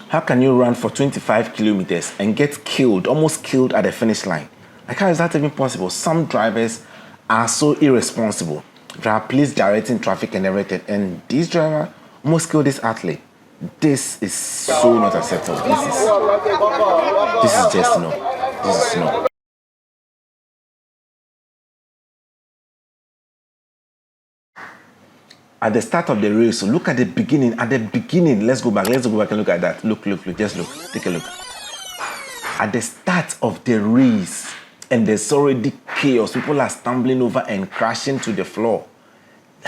How can you run for 25 kilometers and get killed, almost killed at the finish line? Like, how is that even possible? Some drivers are so irresponsible. There are police directing traffic and everything, and this driver almost killed this athlete. This is so not acceptable. This is just no. This is no. At the start of the race, so look at the beginning. At the beginning, let's go back and look at that. Look, just look. Take a look. At the start of the race, and there's already chaos. People are stumbling over and crashing to the floor.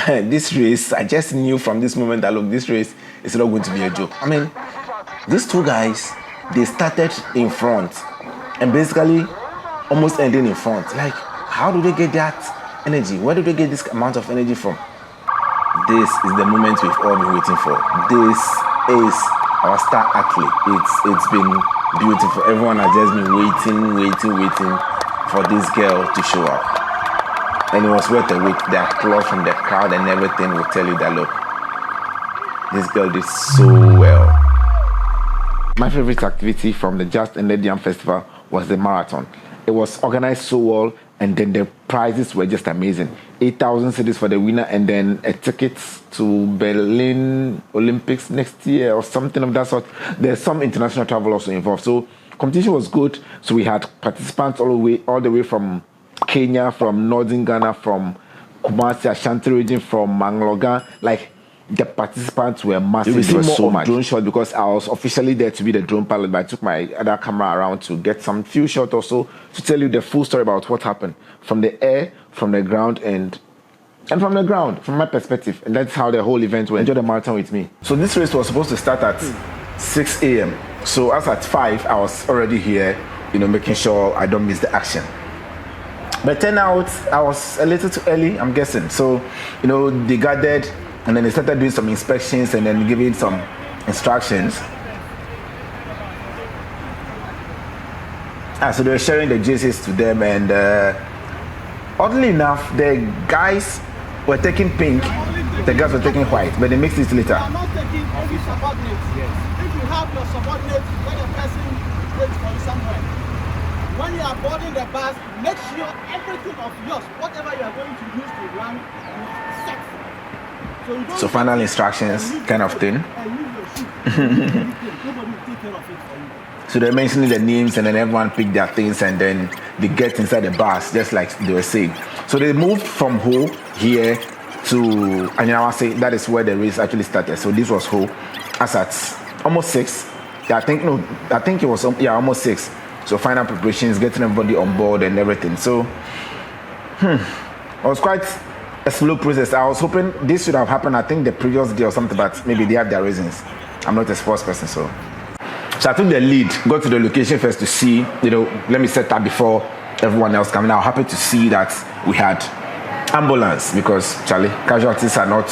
This race, I just knew from this moment that, look, this race is not going to be a joke. I mean, these two guys, they started in front and basically almost ending in front. Like, how do they get that energy? Where do they get this amount of energy from? This is the moment we've all been waiting for. This is our star athlete. It's been beautiful. Everyone has just been waiting for this girl to show up. And it was worth the wait. The applause from the crowd and everything will tell you that, look, this girl did so well. My favorite activity from the Just Ended Yam Festival was the marathon. It was organized so well, and then the prizes were just amazing. 8,000 cedis for the winner, and then a ticket to Berlin Olympics next year or something of that sort. There's some international travel also involved. So competition was good. So we had participants all the way from Kenya, from northern Ghana, from Kumasi, Ashanti Region, from Mangloga. Like, the participants were massive. You will see more so much drone shots because I was officially there to be the drone pilot, but I took my other camera around to get some few shots also to tell you the full story about what happened from the air, from the ground, and from the ground, from my perspective. And that's how the whole event went. Enjoy the marathon with me. So this race was supposed to start at 6 a.m. So as at 5, I was already here, making sure I don't miss the action. But turnout, I was a little too early, I'm guessing. So, they gathered, and then they started doing some inspections and then giving some instructions. So they were sharing the jerseys to them, and oddly enough, the guys were taking pink, the girls were taking white, but they mixed it later. You are not taking any subordinates. Yes. If you have your subordinates, let the person wait for you somewhere. When you are boarding the bus, make sure everything of yours, whatever you are going to use to run, is set. So final instructions kind of thing. So they're mentioning the names, and then everyone picked their things, and then they get inside the bus, just like they were saying. So they moved from Ho here to Anyawase. That is where the race actually started. So this was Ho, as at almost 6. Yeah, I think it was almost 6. So final preparations, getting everybody on board and everything. So it was quite a slow process. I was hoping this should have happened, I think, the previous day or something, but maybe they have their reasons. I'm not a sports person, so I took the lead, got to the location first to see, let me set that before everyone else coming out. Happy to see that we had ambulance because, casualties are not,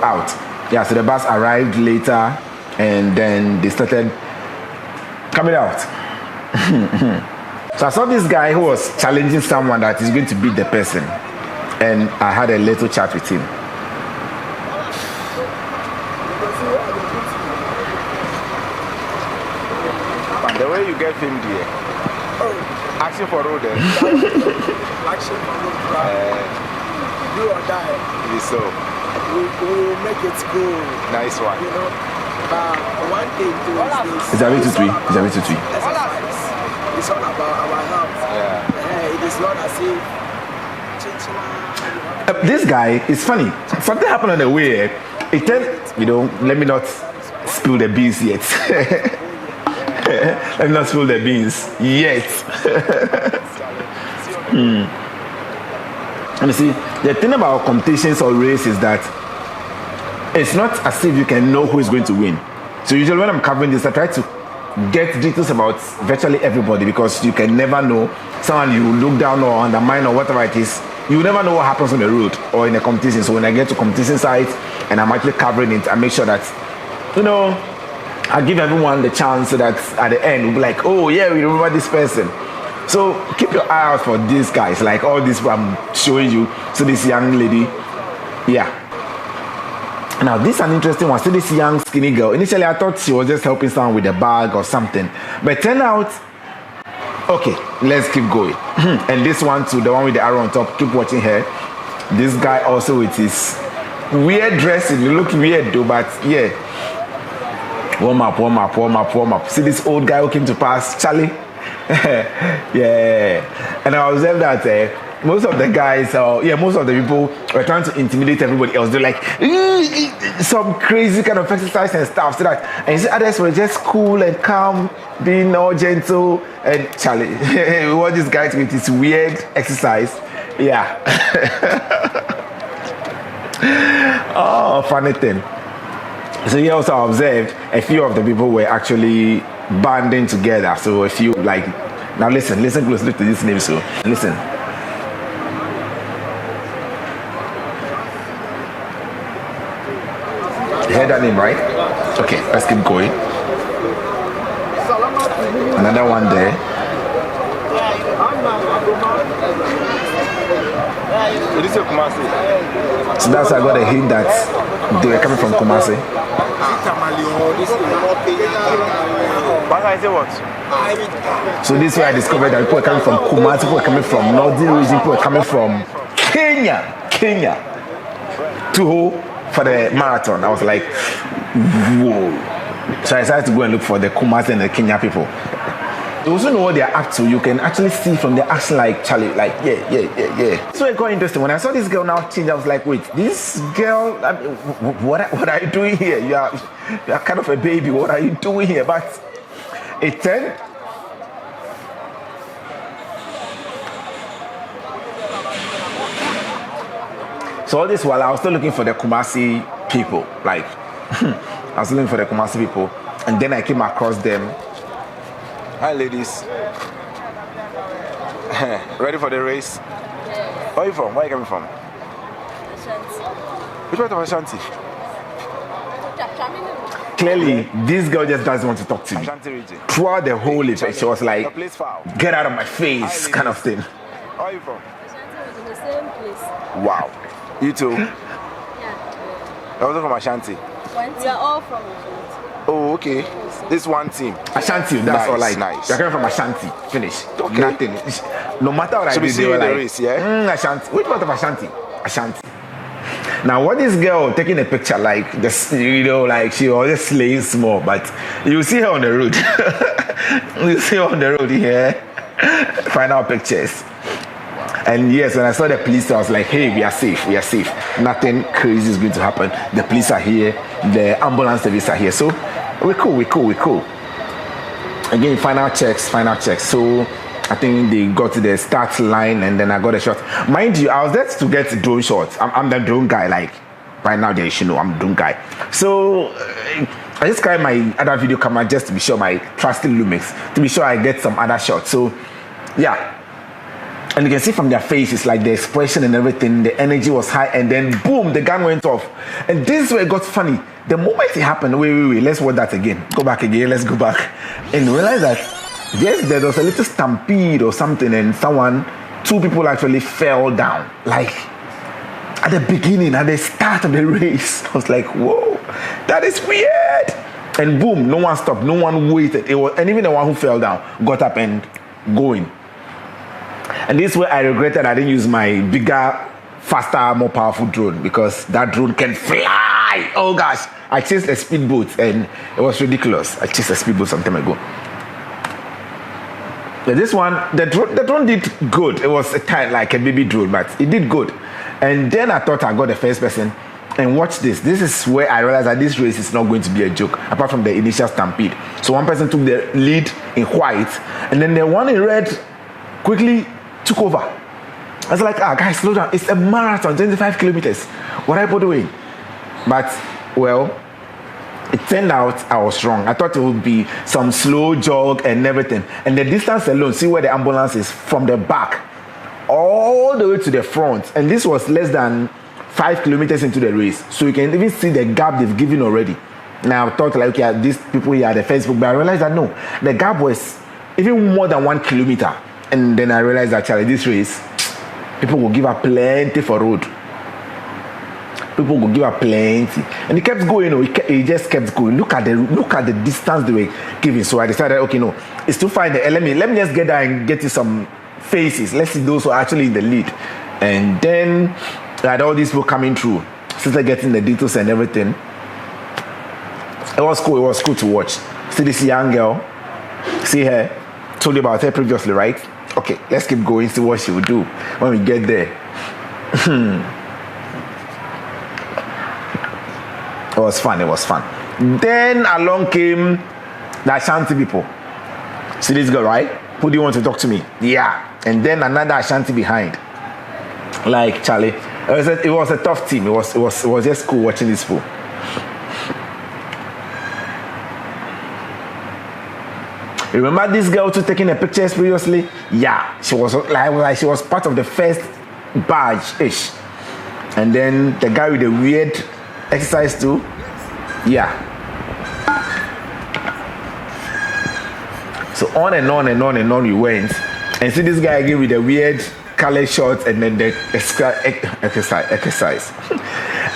out. Yeah, so the bus arrived later, and then they started coming out. So I saw this guy who was challenging someone that is going to beat the person. And I had a little chat with him. And the way you get him there, action for road. Action for road. Do or die. It is so. We will make it go. Nice one. One thing to is a bit too sweet. It's a bit too sweet. It's all about our health. Yeah. It is not as if. This guy is funny. Something happened on the way. It tells, let me not spill the beans yet. Let me not spill the beans yet. And you see, the thing about competitions or race is that it's not as if you can know who is going to win. So usually when I'm covering this, I try to get details about virtually everybody, because you can never know someone you look down or undermine or whatever it is. You never know what happens on the road or in a competition. So when I get to competition site and I'm actually covering it, I make sure that, I give everyone the chance so that at the end we'll be like, oh yeah, we remember this person. So keep your eye out for these guys, like all this I'm showing you. So this young lady, yeah. Now, this is an interesting one. See this young skinny girl. Initially, I thought she was just helping someone with a bag or something. But turned out, okay, let's keep going. And this one too, the one with the arrow on top, keep watching her. This guy also with his weird dressing. You look weird though, but yeah. Warm up. See this old guy who came to pass, Charlie? Yeah. And I observed that most of the guys, most of the people were trying to intimidate everybody else. They're like, some crazy kind of exercise and stuff. So that, and you see others were just cool and calm, being all gentle. And Charlie, what this guy with his weird exercise. Yeah. Oh, funny thing. So he also observed a few of the people were actually banding together. So a few, like, now listen closely to this name. So listen. You heard that name, right? Okay, let's keep going. Another one there. So that's why I got a hint that they were coming from Kumasi. So this is where I discovered that people were coming from Kumasi, people were coming from Northern Region, people were coming from Kenya for the marathon. I was like, whoa. So I decided to go and look for the Kumasi and the Kenya people. You also know what they're up to. You can actually see from their action, like Charlie, like yeah. So it got interesting. When I saw this girl now change, I was like, wait, this girl, I mean, what are you doing here? You are kind of a baby. What are you doing here? But it turned. So all this while I was still looking for the Kumasi people, like I was looking for the Kumasi people, and then I came across them. Hi ladies. Ready for the race? Yeah. Where are you from? Where are you coming from? Ashanti. Which part of Ashanti? Clearly, this girl just doesn't want to talk to me. Ashanti Region. Throughout the whole event, she was like, get out of my face, kind of thing. Where are you from? Ashanti was in the same place. Wow. You too? Yeah. I was from Ashanti. We are all from Ashanti. Oh, okay. This one team. Ashanti, that's Nice, all. Like, nice. you're coming from Ashanti. Finish. Okay. Nothing. No matter what I So do, we see they you were in the like, race, yeah? Ashanti. Which part of Ashanti? Ashanti. Now, what this girl taking a picture like, this, like she was just slaying small, but you see her on the road. You see her on the road here. Final pictures. And yes, when I saw the police, I was like, hey, we are safe. Nothing crazy is going to happen. The police are here. The ambulance service are here. So we're cool. Again, final checks. So I think they got to the start line and then I got a shot. Mind you, I was there to get drone shots. I'm the drone guy. Like, right now, they should know I'm the drone guy. So I just carry my other video camera just to be sure, my trusted Lumix, to be sure I get some other shots. So, yeah. And you can see from their faces, like the expression and everything, the energy was high, and then boom, the gun went off. And this is where it got funny. The moment it happened, wait, let's watch that again. Go back again, let's go back. And realize that, yes, there was a little stampede or something, and two people actually fell down. Like, at the beginning, at the start of the race. I was like, whoa, that is weird. And boom, no one stopped, no one waited. And even the one who fell down got up and going. And this is where I regretted I didn't use my bigger, faster, more powerful drone, because that drone can fly. Oh gosh, I chased a speedboat and it was ridiculous. I chased a speedboat some time ago. But this one, the drone did good. It was a kind like a baby drone, but it did good. And then I thought I got the first person. And watch this. This is where I realized that this race is not going to be a joke, apart from the initial stampede. So one person took the lead in white, and then the one in red quickly took over. I was like, guys, slow down. It's a marathon, 25 kilometers. What are you doing? But, well, it turned out I was wrong. I thought it would be some slow jog and everything. And the distance alone, see where the ambulance is, from the back all the way to the front. And this was less than 5 kilometers into the race. So you can even see the gap they've given already. Now, I thought like, okay, these people here at the Facebook, but I realized that no, the gap was even more than 1 kilometer. And then I realized that, Charlie, this race, people will give up plenty for road. people would give her plenty, and he kept going. He just kept going. Look at the distance they were giving. So I decided, okay, no, it's too far. Let me just get there and get you some faces. Let's see those who are actually in the lead. And then I had all these people coming through, started getting the details and everything. It was cool. It was cool to watch. See this young girl. See her. Told you about her previously, right? Okay, let's keep going. See what she will do when we get there. It was fun. It was fun. Then along came the Ashanti people. See this girl, right? Who do you want to talk to me? Yeah. And then another Ashanti behind. Like Charlie. It was a tough team. It was just cool watching this people. Remember this girl too taking the pictures previously? Yeah, she was like she was part of the first badge-ish. And then the guy with the weird exercise too. Yeah. So on and on and on and on we went. And see this guy again with the weird colored shorts and then the exercise.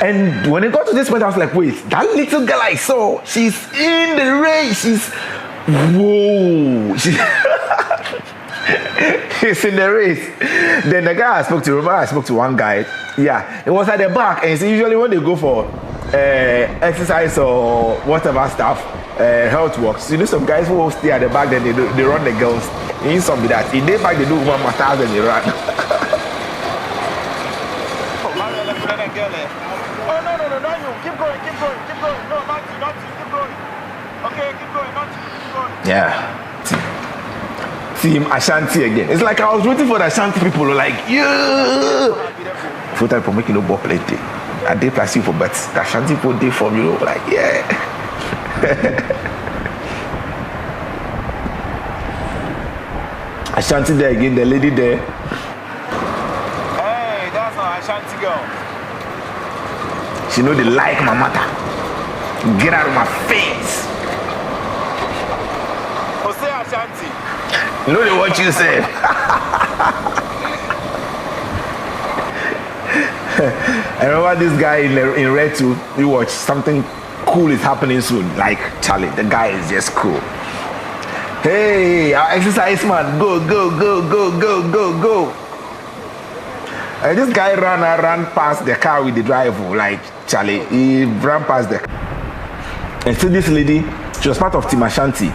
And when it got to this point, I was like, wait, that little girl I saw, she's in the race. Whoa. He's in the race. Then the guy I spoke to one guy. Yeah, it was at the back. And so usually when they go for exercise or whatever stuff, health works, you know, some guys who will stay at the back, then they run the girls. In some of that. In the back, they do one massage and they run. Oh, no, not you. Keep going. No, not you. Keep going. Okay, keep going. Not you. Keep going. Yeah. Team Ashanti again. It's like I was waiting for the Ashanti people were like, yeah. For time for making no ball plenty. I did plus you for but the Ashanti people did for you, like, yeah. Ashanti there again, the lady there. Hey, that's our Ashanti girl. She know they like my matter. Get out of my face. Jose Ashanti. You know what you said. I remember this guy in red too. You watch something cool is happening soon. Like Charlie, the guy is just cool. Hey, our exercise man, go. And this guy ran past the car with the driver, like Charlie. He ran past the car. And see this lady, she was part of Team Ashanti.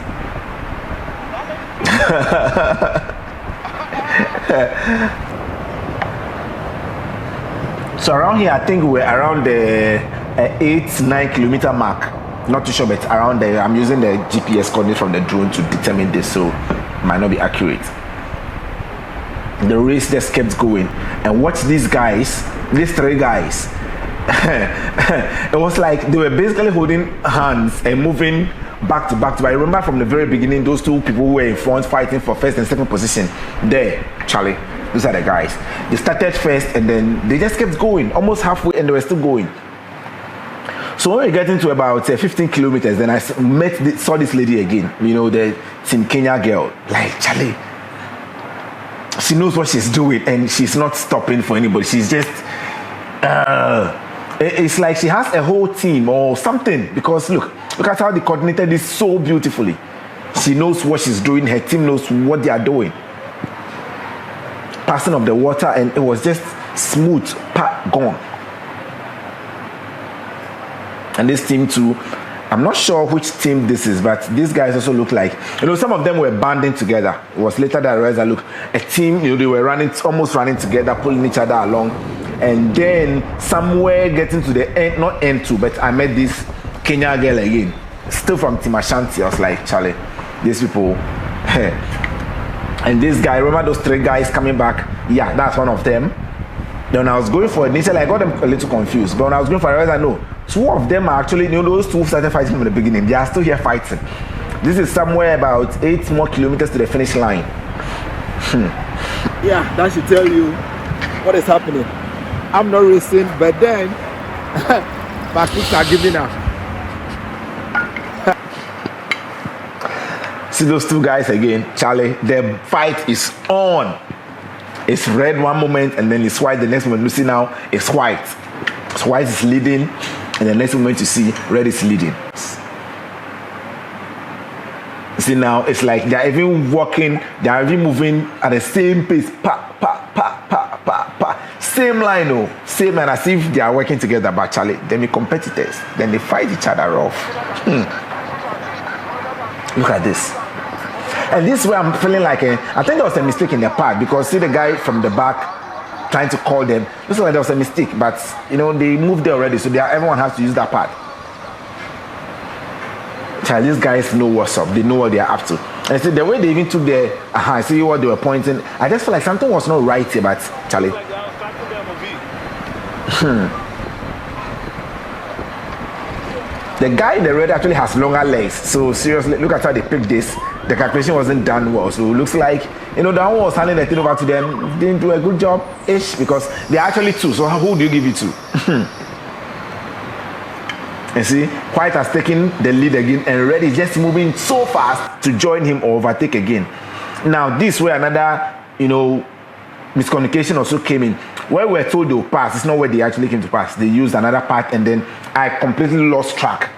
So around here, I think we're around the 8-9 kilometer mark. Not too sure, but around there. I'm using the GPS coordinate from the drone to determine this, so it might not be accurate. The race just kept going, and watch these guys, these three guys. It was like they were basically holding hands and moving back to back. But I remember from the very beginning, those two people who were in front fighting for first and second position. There, Charlie, those are the guys. They started first, and then they just kept going, almost halfway, and they were still going. So when we get into about 15 kilometers, then I saw this lady again, you know, the Team Kenya girl. Like, Charlie, she knows what she's doing and she's not stopping for anybody. She's just, it's like she has a whole team or something, because look at how they coordinated this so beautifully. She knows what she's doing. Her team knows what they are doing. Passing of the water, and it was just smooth, gone. And this team too, I'm not sure which team this is, but these guys also look like, you know, some of them were banding together. It was later that I realized that, look, a team, you know, they were almost running together, pulling each other along. And then somewhere getting to the end, not end two, but I met this Kenya girl again, still from Team Ashanti. I was like, Charlie, these people, and this guy, remember those three guys coming back? Yeah, that's one of them. Then when I was going for it, initially I got them a little confused, but when I was going for it, I realized I know two of them are actually, you know, those two started fighting from the beginning. They are still here fighting. This is somewhere about 8 more kilometers to the finish line. Yeah, that should tell you what is happening. I'm not racing, but then my kids are giving up. See those two guys again, Charlie. The fight is on. It's red one moment and then it's white the next moment. You see now, it's white. It's white is leading, and the next moment you see red is leading. See now, it's like they're even walking, they're even moving at the same pace. Pa, pa, pa, pa, pa, pa. Same line, oh, same line, as if they are working together. But Charlie, they're competitors. Then they fight each other off. Look at this. And this is where I'm feeling like I think there was a mistake in their part, because see the guy from the back trying to call them. Looks like there was a mistake, but you know they moved there already, so everyone has to use that part. Child, these guys know what's up. They know what they are up to. And see the way they even took their see what they were pointing. I just feel like something was not right here, but Charlie. The guy in the red actually has longer legs. So seriously, look at how they picked this. The calculation wasn't done well. So it looks like, you know, that one was handing the thing over to them. Didn't do a good job-ish, because they're actually two. So who do you give it to? You see, White has taken the lead again, and Red is just moving so fast to join him or overtake again. Now, this way another, you know, miscommunication also came in. Where we were told they would pass, it's not where they actually came to pass. They used another path, and then I completely lost track.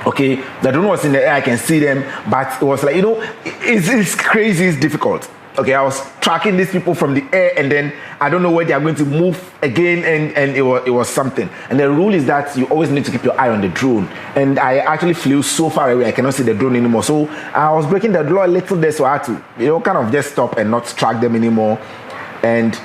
Okay, the drone was in the air, I can see them, but it was like, you know, it's crazy, it's difficult. Okay, I was tracking these people from the air, and then I don't know where they are going to move again, and it was something. And the rule is that you always need to keep your eye on the drone. And I actually flew so far away, I cannot see the drone anymore. So I was breaking the law a little there, so I had to, you know, kind of just stop and not track them anymore. And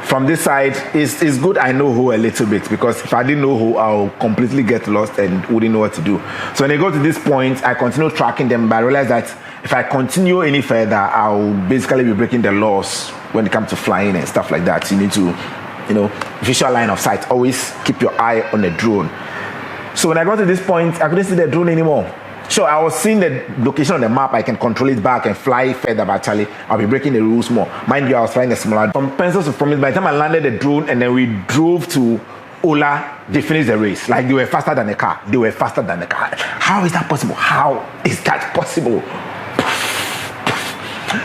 from this side, it's good I know who a little bit, because if I didn't know who, I'll completely get lost and wouldn't know what to do. So when I go to this point, I continue tracking them, but I realize that if I continue any further, I'll basically be breaking the laws when it comes to flying and stuff like that. You need to, you know, visual line of sight. Always keep your eye on the drone. So when I got to this point, I couldn't see the drone anymore. Sure, I was seeing the location on the map. I can control it back and fly further, but actually, I'll be breaking the rules more. Mind you, I was flying a smaller. From Pencils to Promise, by the time I landed the drone and then we drove to Ola, they finished the race. Like, they were faster than the car. They were faster than the car. How is that possible? How is that possible?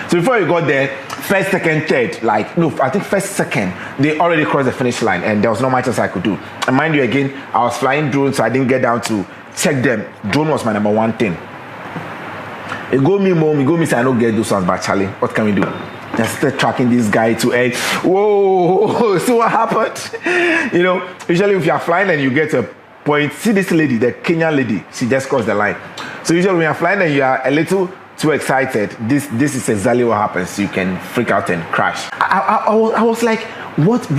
So before we got there, first, second, third, like, no, I think first, second, they already crossed the finish line, and there was not much else I could do. And mind you, again, I was flying drone, so I didn't get down to check them. Drone was my number one thing. It go me, mom, it go me, say I don't get those ones, but Charlie, what can we do? Just start tracking this guy to end. Whoa, so what happened? You know, usually if you're flying and you get to a point, see this lady, the Kenyan lady, she just crossed the line. So usually when you're flying and you are a little too excited, this is exactly what happens. You can freak out and crash. I was like, what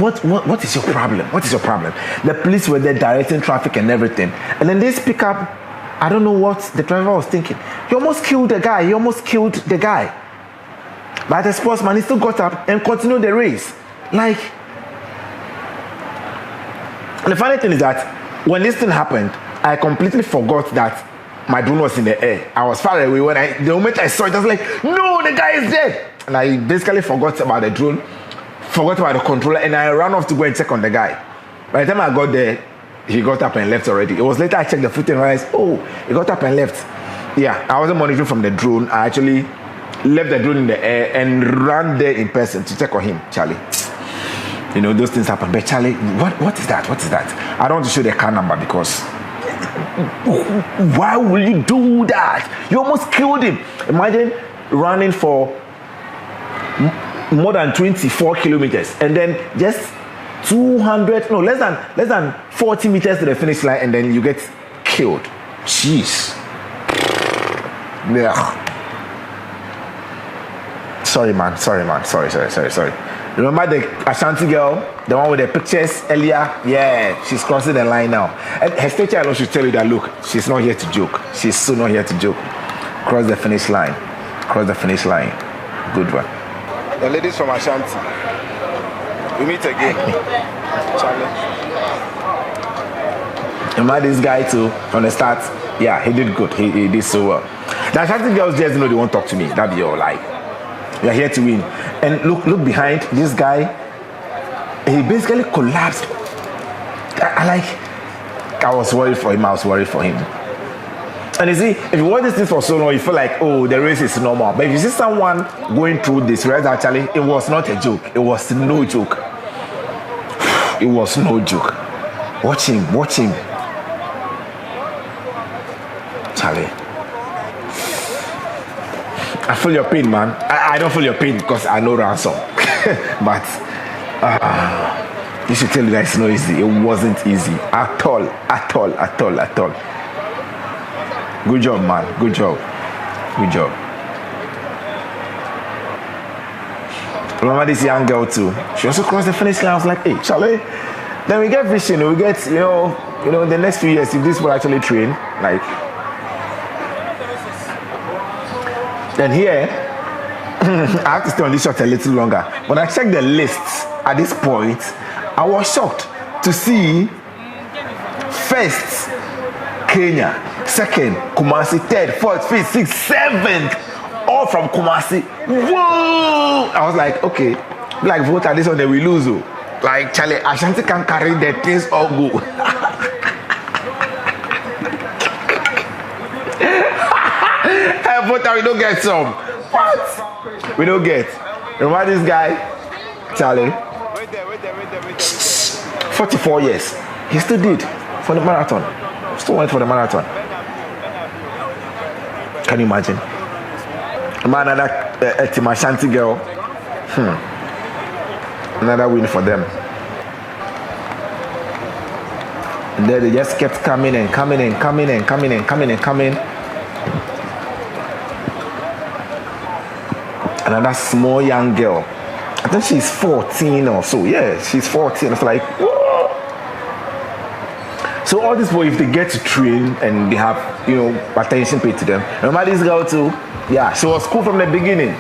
is your problem? What is your problem? The police were there directing traffic and everything. And then this pickup, I don't know what the driver was thinking. He almost killed the guy. But the sportsman, he still got up and continued the race. Like, and the funny thing is that when this thing happened, I completely forgot that my drone was in the air. I was far away. The moment I saw it, I was like, no, the guy is dead. And I basically forgot about the drone, forgot about the controller, and I ran off to go and check on the guy. By the time I got there, he got up and left already. It was later I checked the footage and realized, oh, he got up and left. Yeah, I wasn't monitoring from the drone. I actually left the drone in the air and ran there in person to check on him, Charlie. You know, those things happen. But Charlie, what is that? What is that? I don't want to show the car number, because why will you do that? You almost killed him. Imagine running for more than 24 kilometers and then just less than 40 meters to the finish line, and then you get killed. Jeez. Yeah. Sorry, man. Sorry. Remember the Ashanti girl, the one with the pictures earlier? Yeah, she's crossing the line now. And her stature alone should tell you that, look, she's not here to joke. She's so not here to joke. Cross the finish line. Good one. The ladies from Ashanti. We meet again. Charlie. Remember this guy too, from the start? Yeah, he did good. He did so well. The Ashanti girls just know they won't talk to me. That'd be all. Like, we are here to win. And look behind this guy. He basically collapsed. I was worried for him. And you see, if you watch this thing for so long, you feel like, oh, the race is normal. But if you see someone going through this race, actually, it was not a joke. It was no joke. It was no joke. Watch him. Charlie. I feel your pain, man. I don't feel your pain because I know ransom. But you should tell you guys it's not easy. It wasn't easy at all. Good job, man. Good job. Remember this young girl too? She also crossed the finish line. I was like, hey, Charlie. Then we get vision. We get, you know, in the next few years, if this will actually train, like. Then here, I have to stay on this shot a little longer. When I checked the lists at this point, I was shocked to see first Kenya, second Kumasi, third, fourth, fifth, sixth, seventh, all from Kumasi. Whoa! I was like, okay, like Volta, this one they will lose. Like Charlie, Ashanti can carry the things all go. Hey, Volta, we don't get some. What? We don't get. Remember this guy, Charlie? Wait there. 44 years. He still did for the marathon. Still went for the marathon. Can you imagine? Another Team Ashanti girl. Another win for them. And then they just kept coming. Another small young girl. I think she's 14 or so. Yeah, she's 14. It's like, whoa. So all these boys, if they get to train and they have, attention paid to them. Remember this girl too? Yeah, she was cool from the beginning.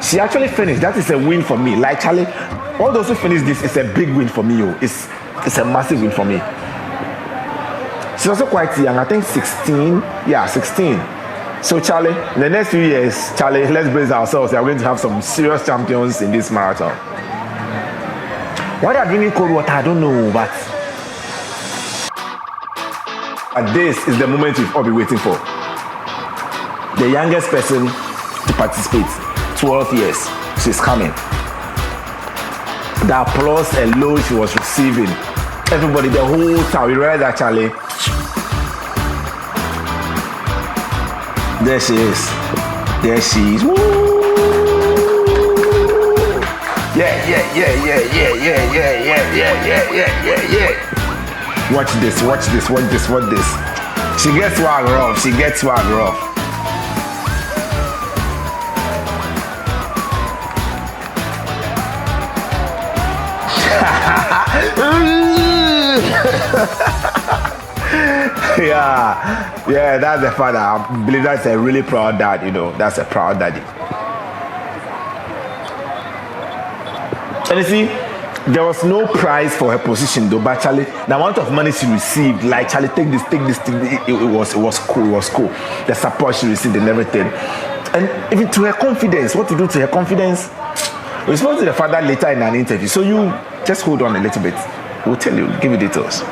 She actually finished. That is a win for me. Like Charlie, all those who finish this, it's a big win for me. It's a massive win for me. She's also quite young. I think 16. Yeah, 16. So Charlie, in the next few years, Charlie, let's brace ourselves. We are going to have some serious champions in this marathon. Why they are drinking cold water, I don't know, but this is the moment we've all been waiting for. The youngest person to participate, 12 years, she's coming. The applause alone she was receiving. Everybody, the whole town, we realized that Charlie. There she is. Woo! Yeah. Watch this. She gets swag rough. Yeah, that's the father. I believe that's a really proud dad, That's a proud daddy. And you see, there was no prize for her position though, but Charlie, the amount of money she received, like Charlie, take this, it was cool. The support she received and everything. And even to her confidence, what to do to her confidence? We spoke to the father later in an interview. So you just hold on a little bit. We'll tell you, give you details.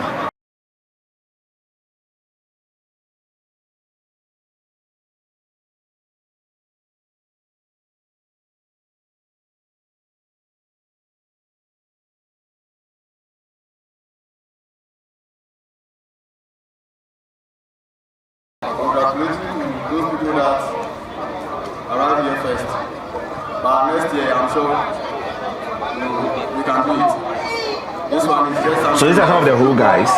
Congratulating those people that arrived here first. But next year, I'm sure we can do it. This one is just. So these are some of the whole guys.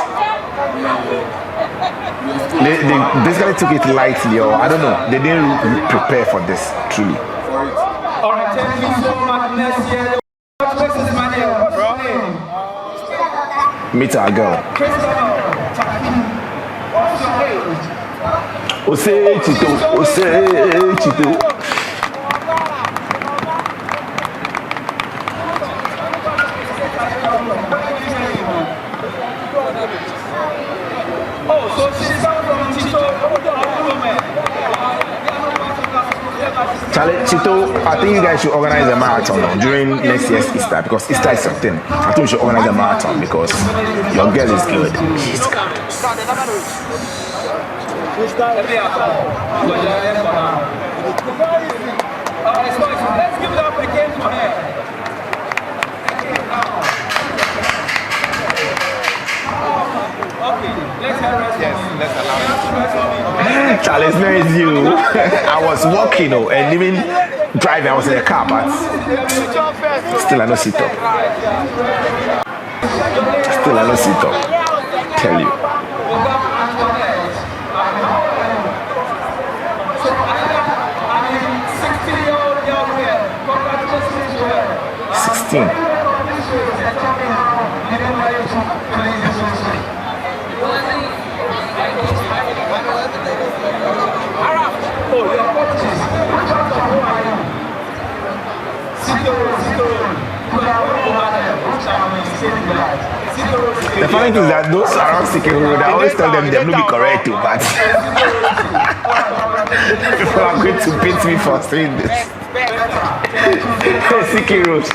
They basically took it lightly, or I don't know. They didn't prepare for this truly. For it. All right, thank you so much. Next year, what's his name, bro? Meet our girl. What's your age? Ose Chito. Oh, so she's coming from Chito. Charlie, Chito, I think you guys should organize a marathon during next year's Easter, because Easter is something. I think we should organize a marathon because your girl is good. She's good. Let's give it up again for her. Yes, let's allow it. Charles, where is you? I was walking, and even driving, I was in a car, but still I don't sit up. Still I don't sit up. Tell you. The funny thing is that those around Sikin Road, I always tell them they will be correct too, but people are going to beat me for saying this. Sikin Road.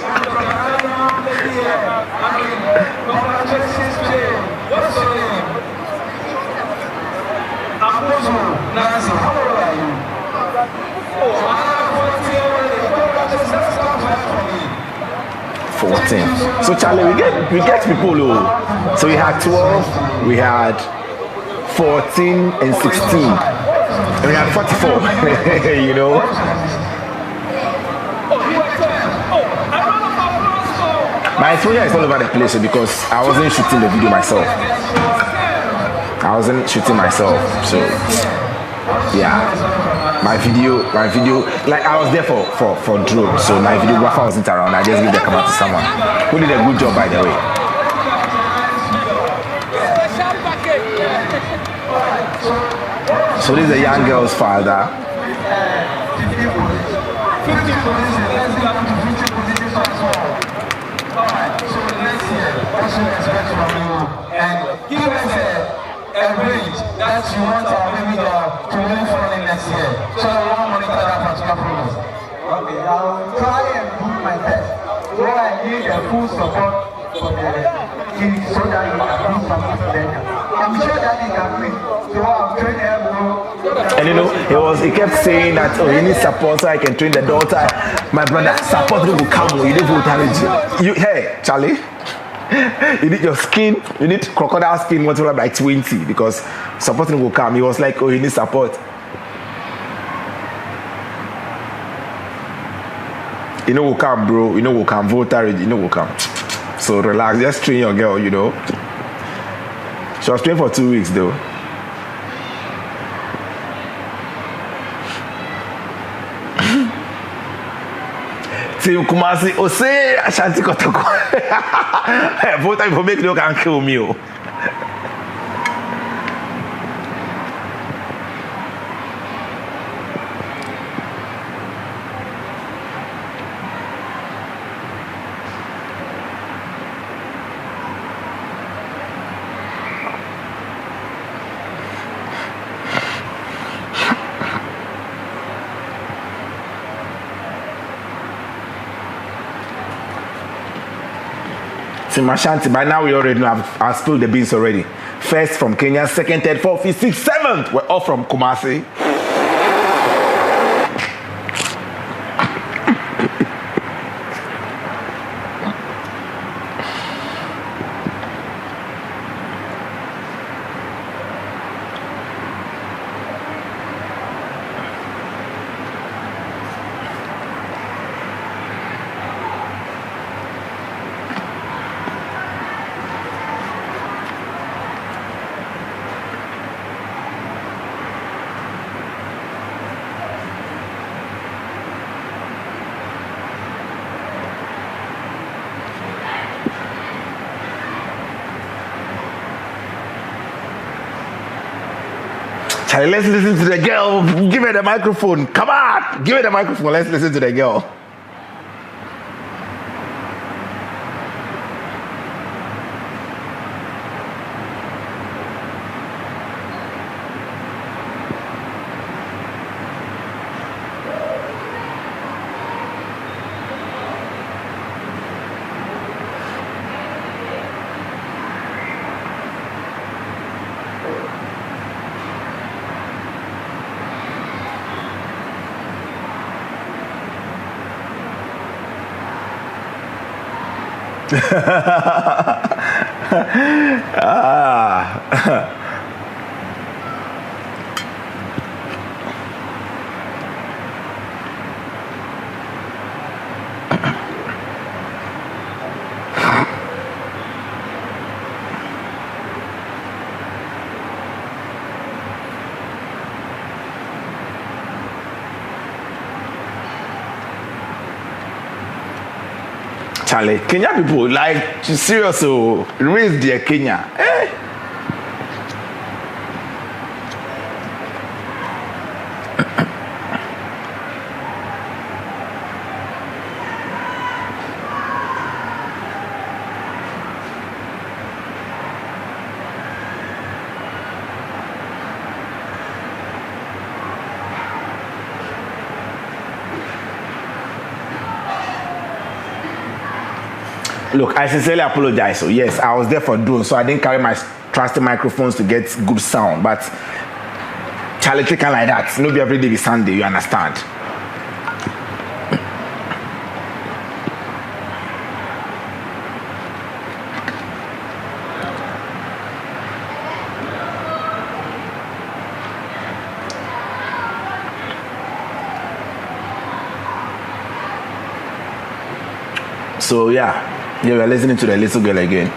So Charlie, we get people who. So we had 12, we had 14 and 16, and we had 44. You know. My exposure is all over the place because I wasn't shooting the video myself. So yeah. My video, like I was there for drone, so my videographer wasn't around. I just gave the camera to someone who did a good job, by the way. So this is a young girl's father. And give us a range that you want our baby girl to live for the next year. So I want monitor that particular progress. Okay, I'll try and do my best. So I need a full support for the kids so that you can do something for them. I'm sure that they can win. So I'll train them. And you know, he kept saying that, oh, you need support so I can train the daughter. My brother, support will come. You need to hey, Charlie. You need your skin, you need crocodile skin multiplied by 20 because supporting will come. He was like, oh, you need support. You know will come, bro. You know will come. Volta Region, you know will come. So relax, just train your girl, you know. She was trained for 2 weeks though. Team Kumasi, say Ashanti Kotoko. Both time for make you can kill me. Team Ashanti, by now we already know I've spilled the beans already. First from Kenya, second, third, fourth, fifth, sixth, seventh. We're all from Kumasi. Charlie, let's listen to the girl. Give her the microphone. Come on, give her the microphone. Let's listen to the girl. Charlie, Kenya people, like, serious, so raise their Kenya. Eh? Look, I sincerely apologize. So yes, I was there for drone, so I didn't carry my trusty microphones to get good sound. But Charlie, chicken like that. No be every day be Sunday. You understand? So yeah, we're listening to the little girl again.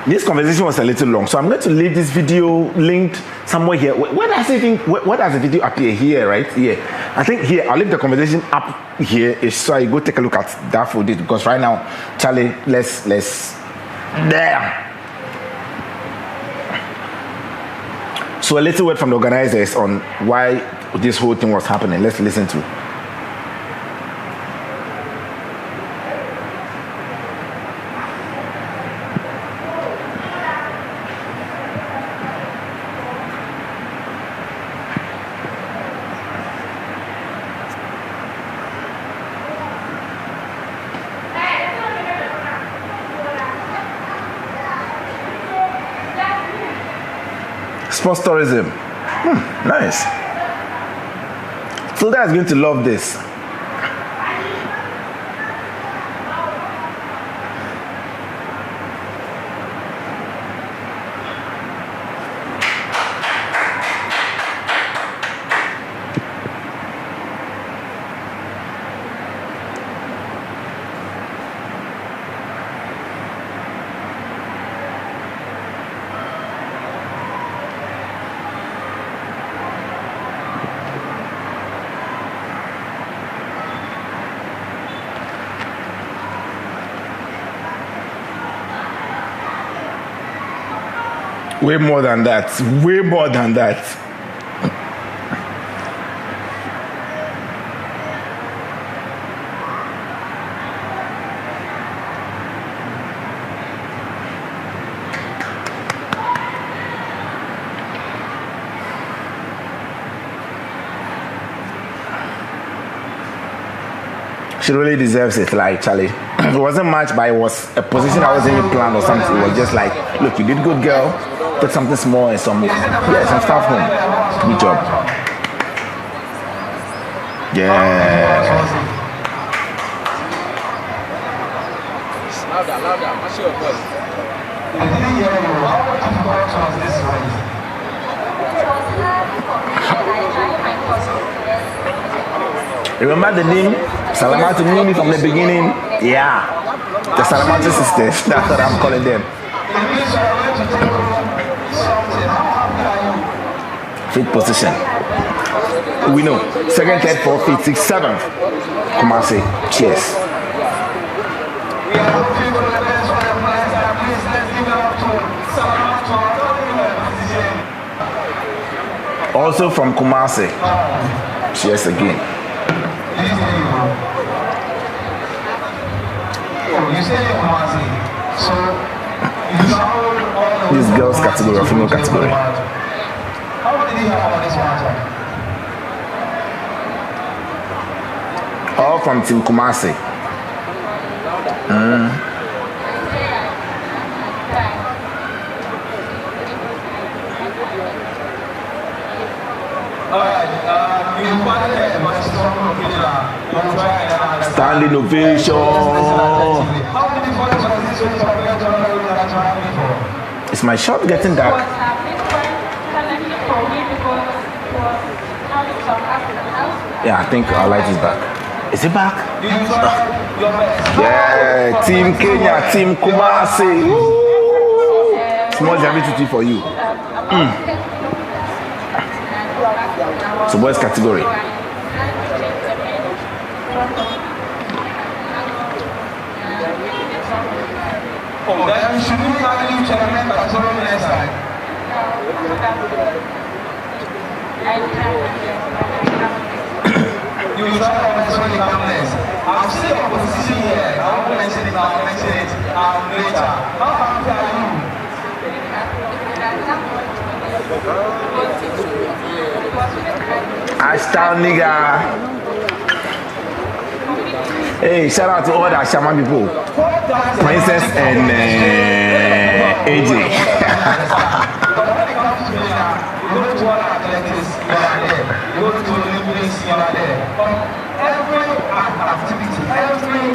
This conversation was a little long, so I'm going to leave this video linked somewhere here. Where does the video appear? Here, right? Here. I think here. I'll leave the conversation up here, so you go take a look at that footage, because right now, Charlie, let's there. So a little word from the organizers on why this whole thing was happening. Let's listen to. Sports tourism. Nice. Filda is going to love this. Way more than that. Way more than that. She really deserves it, like Charlie. It wasn't much, but it was a position I wasn't even planned or something. It was just like, look, you did good, girl. Take something small and some stuff home. Good job. Yeah. Louder. What's your voice? Remember the name? Salamatu knew me from the beginning. Yeah. The Salamatu sisters. That's what I'm calling them. Fifth position. We know. Second, third, fourth, fifth, sixth, seventh. Kumasi. Cheers. Also from Kumasi. Cheers again. You say Kumasi. So This girls category or female category. How did you have on this marathon? All from Team Kumasi. Standing ovation. Is my shot getting dark? Yeah, I think our light is back. Is it back? Yeah, Team Kenya, Team Kumasi. Woo! Small javity for you. So boys category. Then should we have you chairman category next time? You will try to mention the comments. I'm still in opposition here. I won't mention it, I'll mention it later. How happy are you? Ashtown nigga. Hey, shout out to all the Shaman people. Princess and AJ. Every activity, every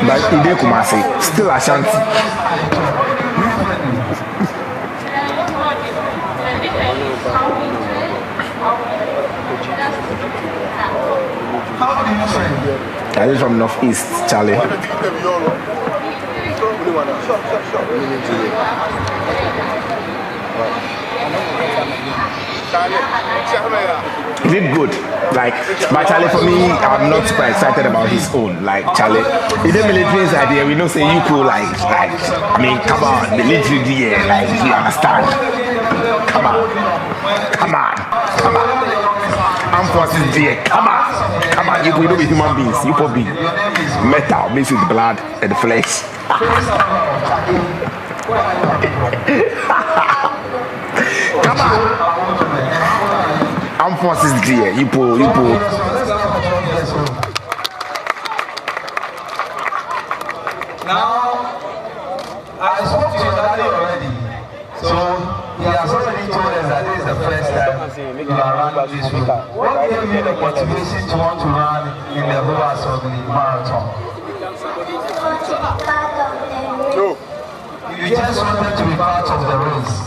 But Ide Kumasi, still Ashanti. How do you train? I is from Northeast, Charlie. He did good. Like, but Charlie, for me, I'm not super excited about his own. Like, Charlie, he did military idea. We know say you cool. Like, I mean, come on, military idea. Like, you understand? Come on. Armed forces there. Come on. You don't be human beings. You probably metal mixed with blood and flesh. Come on. Armed forces there. You pull. Now, I spoke to your daddy already. So, he has already told us that this is the first time you are running this week. What gave you the motivation to want to run in the whole Asogli Marathon? You just wanted to be part of the race.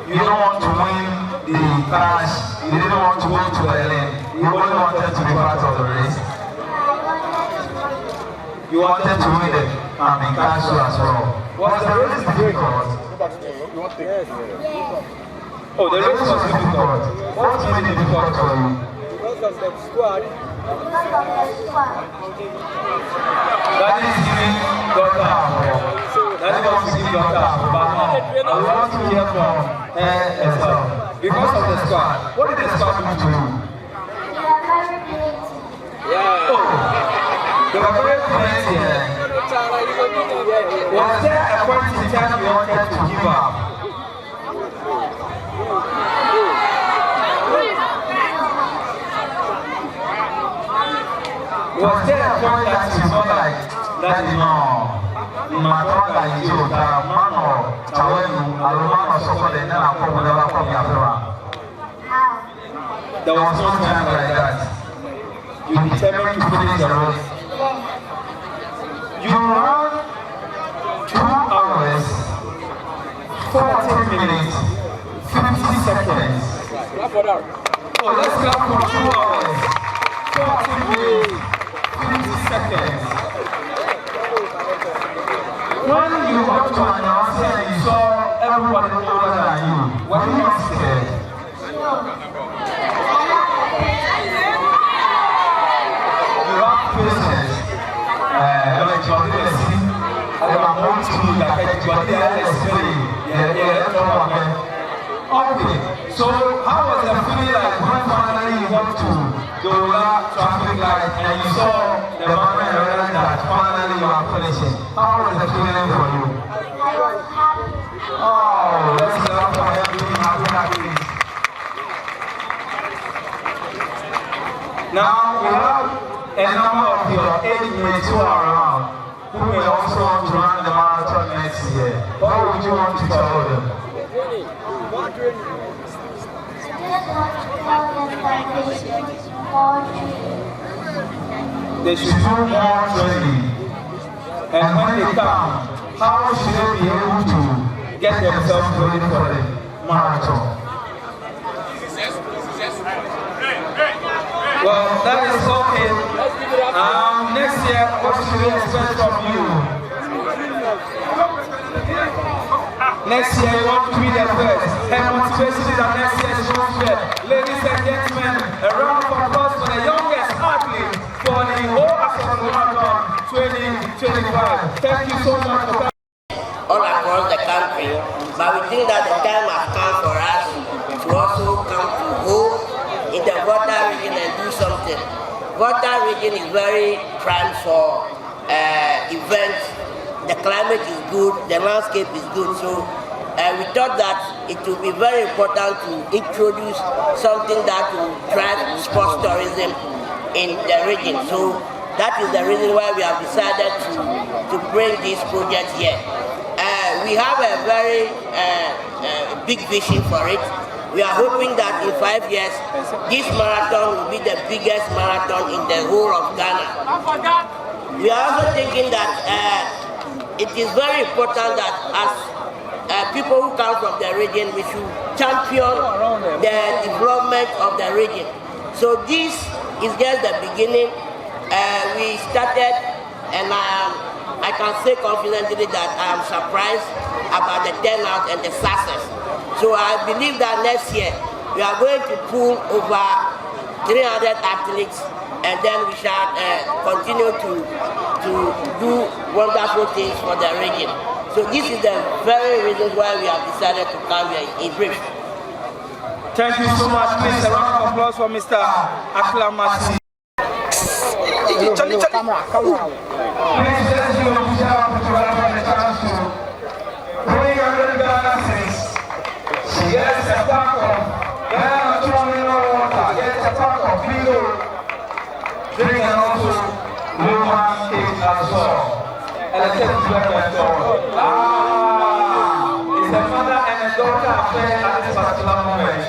You don't want to win the cash. You didn't want to go to Berlin. You only wanted to be part of the race. You wanted to win it in cash as well. Was the race difficult? Oh, the race was difficult. What made it difficult for you? Because of the squad. That is giving Dr. Afro. That is giving Dr. Afro. But now, I want to hear from her herself. Because of the squad, what did the squad do to you? Yeah. Oh, they were very friends here. Was there a point in time you wanted to give up? Was there a point that you felt like that you know, Matonga is your man or Chawenu, Alumano, Soko, and then I'll come never come here. There was no time like that. You determined to finish the race. You ran 2 hours, 14 minutes, 50 seconds. Oh, let's clap for 2 hours, 14 minutes, 50 seconds. When you got to announce and you saw everybody older than you, were you not scared? You have patience. Okay, so how was the feeling like when finally you got to Dola traffic light, and you saw the moment and realized that finally you are finishing. How was the feeling for you? I was happy. Oh, let's clap for everything happy. Now we have a number of your age mates who are around who may also want to run the marathon next year. What would you want to tell them? They should do more training. And when they come, how should they be able to get themselves ready for the marathon? Well, that is okay. Next year, what should we expect from you? Next year, you want to be the first. And motivation is that next year is one fair. Ladies and gentlemen, a round of applause for the youngest athlete for the whole Asogli Marathon 2025. Thank you so much for coming. All across the country, but we think that the time has come for us to also come to home in the Volta region and do something. Volta region is very prime for events. The climate is good, the landscape is good, so we thought that it would be very important to introduce something that will drive sports tourism in the region. So that is the reason why we have decided to bring this project here. We have a very big vision for it. We are hoping that in 5 years, this marathon will be the biggest marathon in the whole of Ghana. We are also thinking that it is very important that as people who come from the region, we should champion the development of the region. So this is just the beginning. We started, and I can say confidently that I am surprised about the turnout and the success. So I believe that next year we are going to pull over 300 athletes, and then we shall continue to do wonderful things for the region. So this is the very reason why we have decided to come here in brief. Thank you so much, please. A round of applause for Mr. Aklamasi. Please, let's give a photographer the chance to bring her Ghana since she gets a pack of Ghana 2 mineral water, gets a pack of Milo, drink, and also Roman cake and so. And I said, it's a mother and a daughter affair at this particular moment.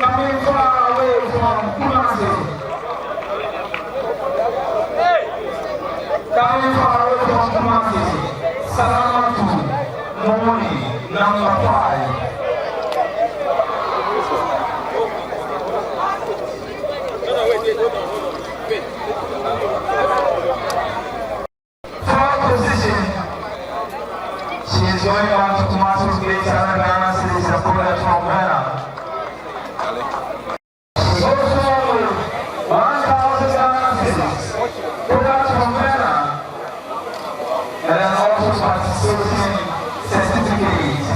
Coming far away from Kumasi. Coming far away from Kumasi. Salamatu Mumuni, number 5. Third position. She is going on to Kumasi's place and Ghana City supported from Ghana. She also 1,000 Ghana cities, products from Ghana, and then also participating certificates.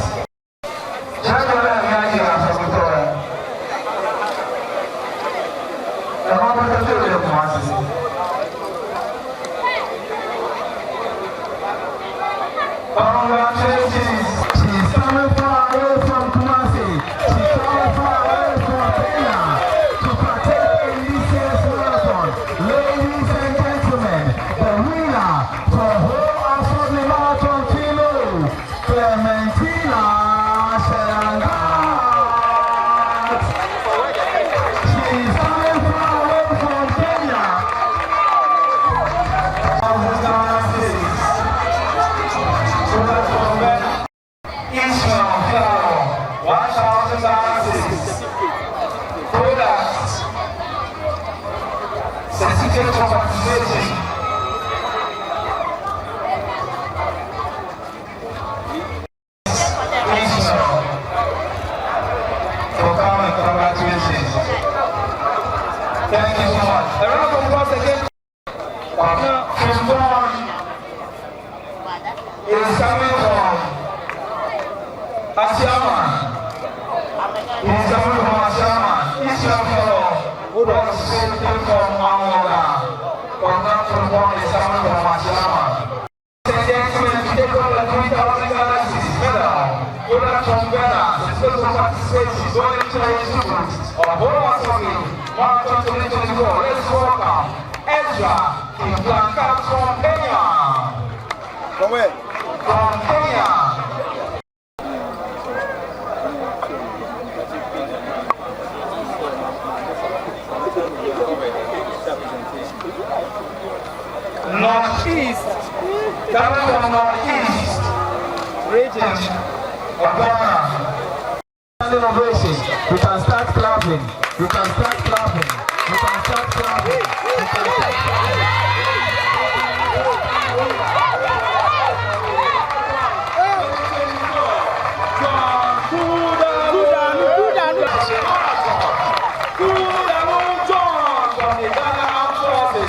Congratulations. She's coming far away from Kumasi. She's coming far away from Kenya to partake in this year's marathon. Ladies and gentlemen, the winner for whole Asogli Marathon Kilo, Clementina Shelangat. She's coming far away from Kenya. Certificate of participation. For coming, congratulations. Thank you so much. A round of applause again. From is coming from From where? From Kenya. Northeast, coming from Northeast region of Ghana. Innovation. We can start clapping. We can start clapping. We can start clapping. We can start clapping.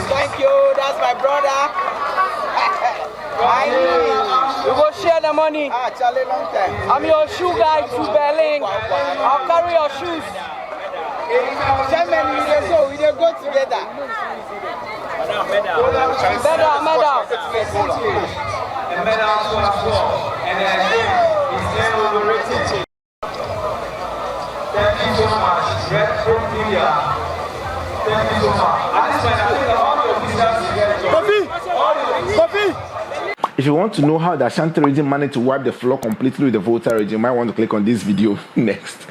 Thank you, that's my brother. We go share the money. Charlie, long time. I'm your shoe guy to Berlin. I'll carry your shoes. Chairman, we dey go together. Medal. And medal to us all. And then his name will be written. Thank you so much. Red Book Media. Thank you so much. At this point, I think all the officials together. If you want to know how the Ashanti region managed to wipe the floor completely with the Volta region, you might want to click on this video next.